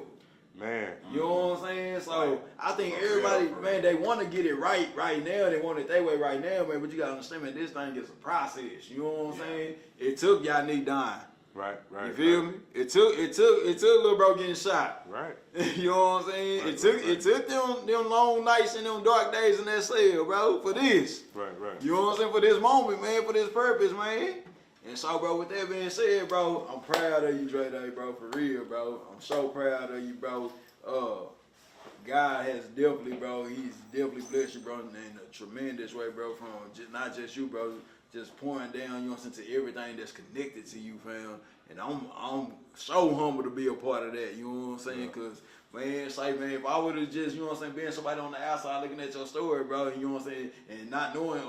Man, You know what I'm saying? So Right. I think For everybody, real. man, they want to get it right now. They want it their way right now, man. But you gotta understand, man, this thing is a process. You know what I'm saying? It took y'all nigga dying. right. You feel me? It took little bro getting shot. Right. You know what I'm saying? Right, it took them long nights and them dark days in that cell, bro, for this. Right. You know what I'm saying? For this moment, man, for this purpose, man. And so, bro, with that being said, bro, I'm proud of you, Dre Day, bro, for real, bro. I'm so proud of you, bro. God has definitely, bro, he's definitely blessed you, bro, in a tremendous way, bro, from not just you, bro, just pouring down, you know, into everything that's connected to you, fam. And I'm so humble to be a part of that, you know what I'm saying? Because, man, it's like, man, if I would have just, you know what I'm saying, being somebody on the outside looking at your story, bro, you know what I'm saying, and not knowing,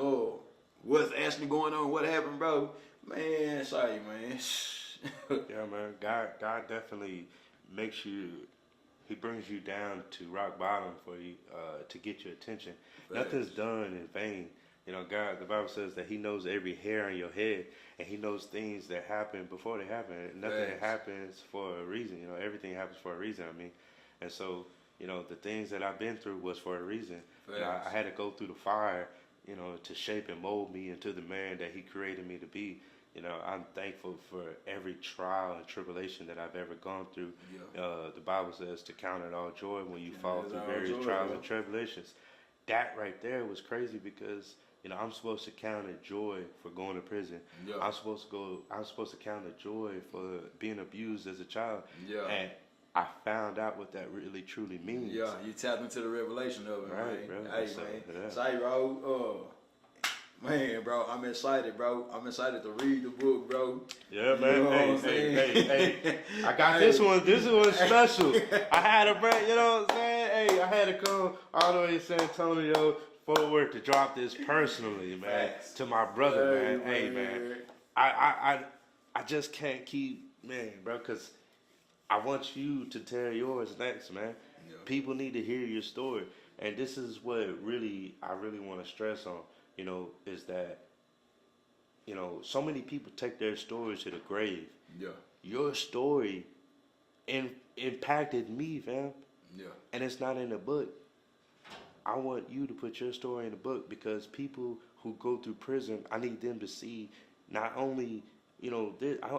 what's actually going on, what happened, bro, man, sorry, man. Yeah, man. God definitely makes you. He brings you down to rock bottom for you to get your attention. Nothing's done in vain. You know, God. The Bible says that He knows every hair on your head, and He knows things that happen before they happen. Nothing happens for a reason. You know, everything happens for a reason. I mean, and so you know, the things that I've been through was for a reason. You know, I had to go through the fire, you know, to shape and mold me into the man that He created me to be. You know, I'm thankful for every trial and tribulation that I've ever gone through. Yeah. The Bible says to count it all joy when you fall through all various joy, trials bro. and tribulations. That right there was crazy because, you know, I'm supposed to count it joy for going to prison. Yeah. I'm supposed to count it joy for being abused as a child. Yeah. And I found out what that really truly means. Yeah, you tapped into the revelation of it, Right, man. bro. Hey, So, man. yeah. Say, bro, man, bro, I'm excited, bro. I'm excited to read the book, bro. Yeah, You man. know what I'm Hey. I got this one. This one's special. I had to bring, you know what I'm saying? Hey, I had to come all the way to San Antonio, Fort Worth to drop this personally, man, Facts. to my brother, man. Hey, man. I just can't keep, man, bro, because I want you to tell yours next, man. Yeah. People need to hear your story. And this is what I really want to stress on, you know, is that, you know, so many people take their stories to the grave. Yeah, Your story impacted me, fam. yeah, And it's not in the book. I want you to put your story in the book because people who go through prison, I need them to see not only, you know,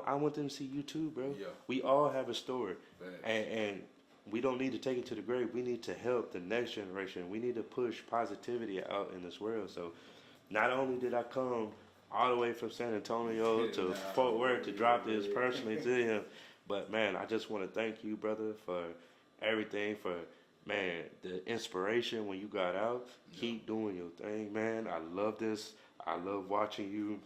I want them to see you too, bro. Yeah. We all have a story. Facts. And we don't need to take it to the grave. We need to help the next generation. We need to push positivity out in this world. So not only did I come all the way from San Antonio to Fort Worth to drop this personally to him, but man, I just want to thank you, brother, for everything, for, man, the inspiration when you got out. Keep doing your thing, man. I love this. I love watching you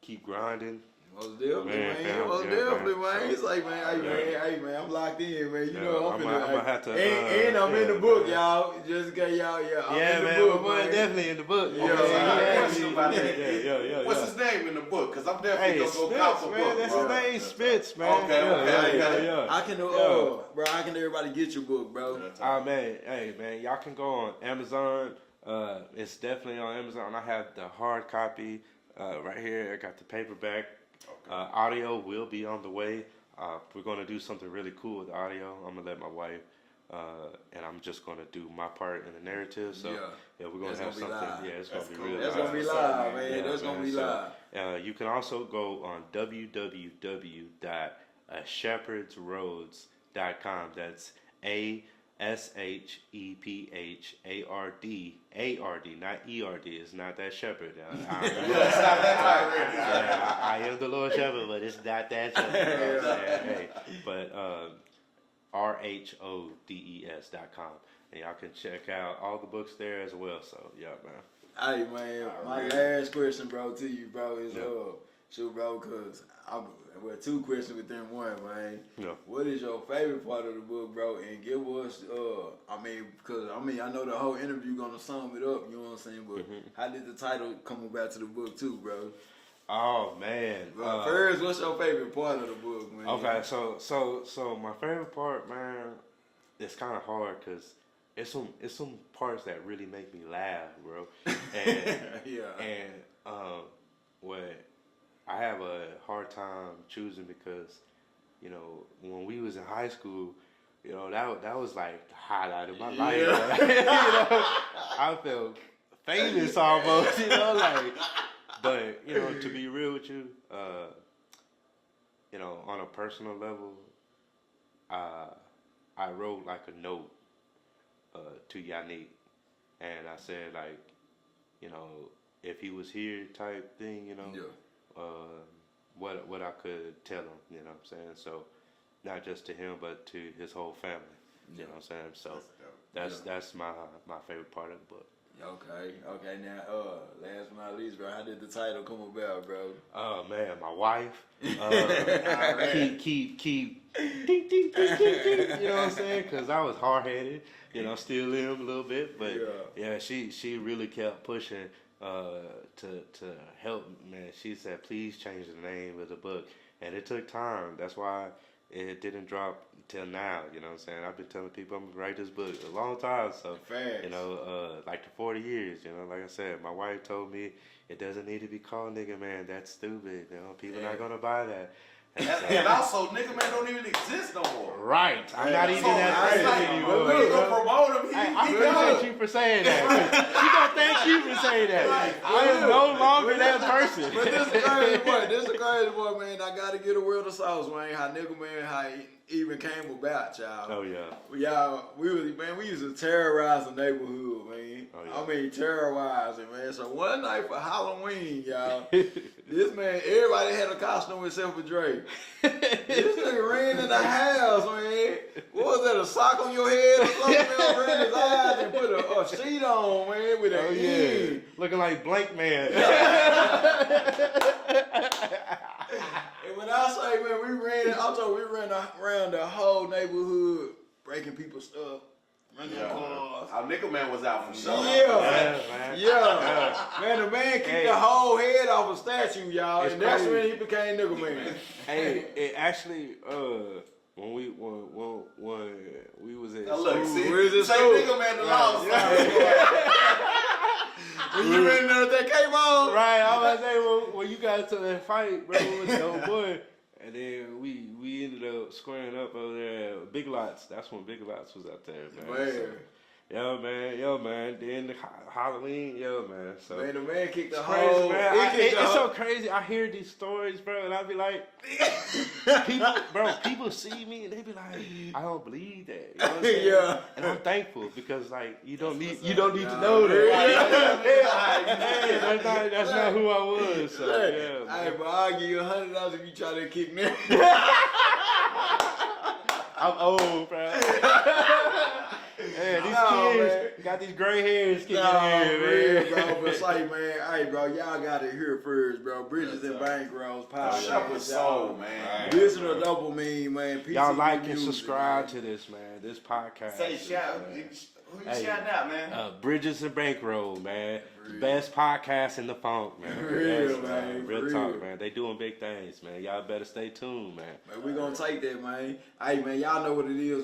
keep grinding. Most definitely, Man, man. Most yeah, definitely, man. man. It's like, man, hey, man, I'm locked in, man. You Yeah, know, I'm I'ma have to, and I'm in the yeah, book, man. y'all. Just in case y'all, I'm Yeah, in the man, book, my boy man. definitely in the book. Yeah, Okay, so I got a yeah, question about that. Yeah. What's his name in the book? Because I'm definitely Hey, gonna go cop Spitz, a man. book. That's bro. his name, Spitz, man. Okay, okay. Yeah. I can, Yeah. bro, how can everybody get your book, bro? Man, hey, man, y'all can go on Amazon. It's definitely on Amazon. I have the hard copy right here. I got the paperback. Audio will be on the way. We're gonna do something really cool with audio. I'm gonna let my wife, and I'm just gonna do my part in the narrative. So yeah, we're gonna That's have gonna be something. live. Yeah, it's That's gonna be cool. real. That's live. gonna be live, man. Yeah, That's gonna man. be live. So, you can also go on www.shephardsroads.com. That's SHEPHARD, not ERD. It's not that shepherd. I am the Lord Shepherd, but it's not that shepherd. You know what I'm saying? Hey, but RHODES.com. And y'all can check out all the books there as well. So, yeah, man. Hey, man, my last question, bro, to you, bro, is, shoot, bro, because two questions within one, man. Yeah. What is your favorite part of the book, bro? And give us, I know the whole interview gonna sum it up, you know what I'm saying? But how did the title come about to the book, too, bro? Oh, man. First, what's your favorite part of the book, man? Okay, so my favorite part, man, it's kind of hard because it's some parts that really make me laugh, bro. And what I have a hard time choosing because, you know, when we was in high school, you know, that was like the highlight of my life. You know, I felt famous almost, you know, like. But, you know, to be real with you, you know, on a personal level, I wrote like a note to Yannick, and I said, like, you know, if he was here type thing, you know, what I could tell him, you know what I'm saying? So not just to him, but to his whole family, you know what I'm saying? So that's my favorite part of the book. Okay. Now, last but not least, bro, how did the title come about, bro? Oh man, my wife. Keep, ding, ding, ding, ding, ding, you know what I'm saying? Because I was hard headed, you know, still am a little bit, but yeah, she really kept pushing to help. Man, she said, please change the name of the book, and it took time. That's why it didn't drop till now, you know what I'm saying? I've been telling people I'm gonna write this book a long time, so you know, like the 40 years, you know, like I said, my wife told me it doesn't need to be called Nigga Man, that's stupid, you know, people not gonna buy that. And also, Nigga Man don't even exist no more. Right, I'm not even So, that it's like, crazy when we gonna promote him, I he appreciate you for saying that. She gonna thank you for saying that. I am no longer that person. But this is the crazy part, man. I gotta get a world of sauce, man. How Nigga Man, how he even came about, y'all. Oh yeah. We used to terrorize the neighborhood, man. Oh, yeah. I mean, terrorize it, man. So one night for Halloween, y'all, this man, everybody had a costume except for Drake. This nigga ran in the house, man. What was that, a sock on your head or something? Man, ran his eyes and put a sheet on, man, with an E. Looking like Blank Man. And when I say, man, we ran around the whole neighborhood, breaking people's stuff, running cars. Our Nigga Man was out for sure. Man, the man kicked the whole head off a statue, y'all, It's and that's crazy. when he became Nigga Man. Hey, it actually, when we was at Now look, school, see, Where's this say school? Nigga Man the lost. When you ran there, that came on. right? I was say, when you got to that fight, bro, with the old boy, and then we ended up squaring up over there at Big Lots. That's when Big Lots was out there, man. So, yo, man. Then the Halloween, man. So Man, the man kicked the crazy, whole. man. It's so crazy. I hear these stories, bro, and I be like, people see me and they be like, I don't believe that. You know what I'm saying? And I'm thankful because like you don't need to know that. That's not who I was. So yeah. Hey, but I'll give you $100 if you try to kick me. I'm old, bro. Yeah, these Nah, kids got these gray hairs kicking Nah, in, real, man. bro. But say, man, hey, bro, y'all got it here first, bro. Bridges and Bankrolls podcast. Shepherd soul, man. Listen to Dopamine, man. Peace Y'all and like and music, subscribe man. to this, man. This podcast. Say shout. man. Who you Hey, shouting out, man? Bridges and Bankroll, man. Real. Best podcast in the funk, man. Real, Yes, man. Real Real. talk, man. They doing big things, man. Y'all better stay tuned, man. Man, we gonna take that, man. Hey, man, y'all know what it is.